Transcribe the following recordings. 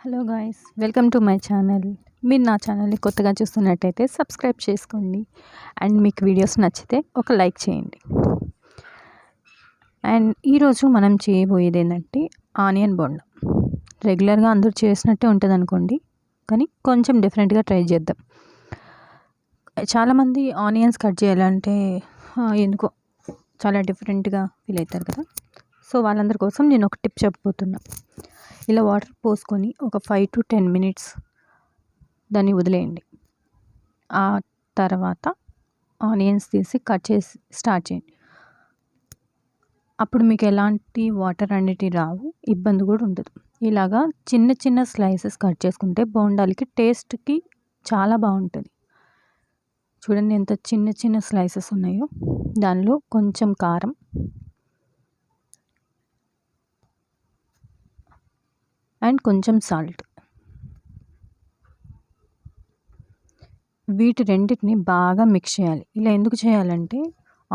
Hello guys, welcome to my channel. మీరు నా ఛానల్ని కొత్తగా చూస్తున్నట్టయితే సబ్స్క్రైబ్ చేసుకోండి అండ్ మీకు వీడియోస్ నచ్చితే ఒక లైక్ చేయండి. అండ్ ఈరోజు మనం చేయబోయేది ఏంటంటే ఆనియన్ బోండా. రెగ్యులర్గా అందరూ చేసినట్టే ఉంటుంది అనుకోండి, కానీ కొంచెం డిఫరెంట్గా ట్రై చేద్దాం. చాలామంది ఆనియన్స్ కట్ చేయాలంటే ఎందుకో చాలా డిఫరెంట్గా ఫీల్ అవుతారు కదా. సో వాళ్ళందరి కోసం నేను ఒక టిప్ చెప్పబోతున్నా. ఇలా వాటర్ పోసుకొని ఒక 5 to 10 minutes దాన్ని వదిలేయండి. ఆ తర్వాత ఆనియన్స్ తీసి కట్ చేసి స్టార్ట్ చేయండి. అప్పుడు మీకు ఎలాంటి వాటర్ అనేటివి రావు, ఇబ్బంది కూడా ఉండదు. ఇలాగా చిన్న చిన్న స్లైసెస్ కట్ చేసుకుంటే బోండాలకి టేస్ట్కి చాలా బాగుంటుంది. చూడండి ఎంత చిన్న చిన్న స్లైసెస్ ఉన్నాయో. దానిలో కొంచెం కారం, అండ్ కొంచెం సాల్ట్, వీటి రెండింటిని బాగా మిక్స్ చేయాలి. ఇలా ఎందుకు చేయాలంటే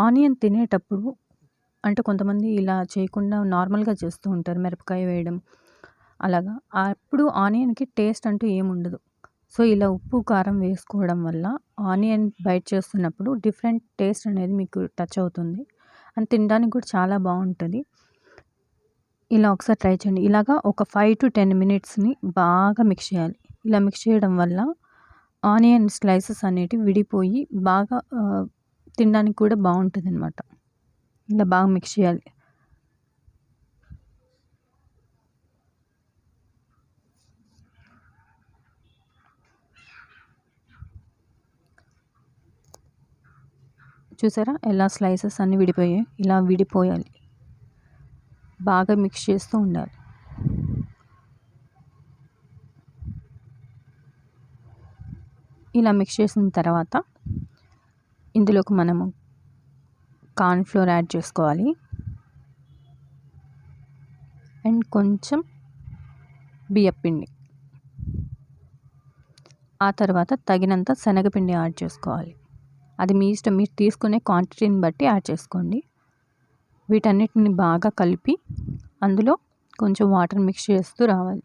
ఆనియన్ తినేటప్పుడు, అంటే కొంతమంది ఇలా చేయకుండా నార్మల్గా చేస్తూ ఉంటారు, మిరపకాయ వేయడం అలాగా. అప్పుడు ఆనియన్కి టేస్ట్ అంటూ ఏముండదు. సో ఇలా ఉప్పు కారం వేసుకోవడం వల్ల ఆనియన్ బైట్ చేస్తున్నప్పుడు డిఫరెంట్ టేస్ట్ అనేది మీకు టచ్ అవుతుంది అండ్ తినడానికి కూడా చాలా బాగుంటుంది. ఇలా ఒకసారి ట్రై చేయండి. ఇలాగా ఒక 5 to 10 minutesని బాగా మిక్స్ చేయాలి. ఇలా మిక్స్ చేయడం వల్ల ఆనియన్ స్లైసెస్ అనేటివి విడిపోయి బాగా తినడానికి కూడా బాగుంటుంది అనమాట. ఇలా బాగా మిక్స్ చేయాలి. చూసారా ఎలా స్లైసెస్ అన్నీ విడిపోయాయి? ఇలా విడిపోయాలి, బాగా మిక్స్ చేస్తూ ఉండాలి. ఇలా మిక్స్ చేసిన తర్వాత ఇందులోకి మనము కార్న్ఫ్లోర్ యాడ్ చేసుకోవాలి అండ్ కొంచెం బియ్యపిండి. ఆ తర్వాత తగినంత శనగపిండి యాడ్ చేసుకోవాలి. అది మీ ఇష్టం, మీరు తీసుకునే క్వాంటిటీని బట్టి యాడ్ చేసుకోండి. వీటన్నిటిని బాగా కలిపి అందులో కొంచెం వాటర్ మిక్స్ చేస్తూ రావాలి.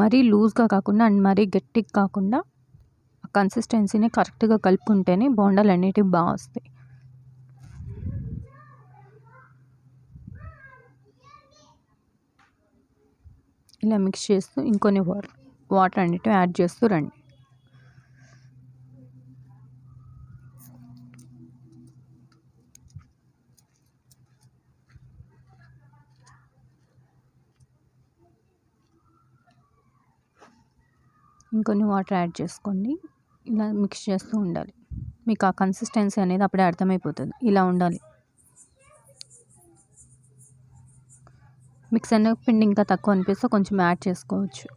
మరీ లూజ్గా కాకుండా అండ్ మరీ గట్టిగా కాకుండా కన్సిస్టెన్సీని కరెక్ట్గా కలుపుకుంటేనే బోండాలు అనేటివి బాగా వస్తాయి. ఇలా మిక్స్ చేస్తూ ఇంకొన్ని వాటర్ అనేటివి యాడ్ చేస్తూ రండి. ఇంకొన్ని వాటర్ యాడ్ చేసుకోండి. ఇలా మిక్స్ చేస్తూ ఉండాలి. మీకు ఆ కన్సిస్టెన్సీ అనేది అప్పుడే అర్థమైపోతుంది. ఇలా ఉండాలి. మీకు శనగపిండి ఇంకా తక్కువ అనిపిస్తే కొంచెం యాడ్ చేసుకోవచ్చు.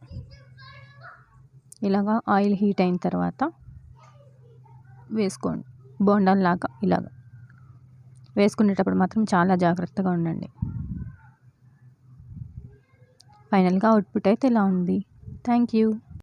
ఇలాగా ఆయిల్ హీట్ అయిన తర్వాత వేసుకోండి. బోండాల్లాగా ఇలాగ వేసుకునేటప్పుడు మాత్రం చాలా జాగ్రత్తగా ఉండండి. ఫైనల్గా అవుట్పుట్ అయితే ఇలా ఉంది. Thank you.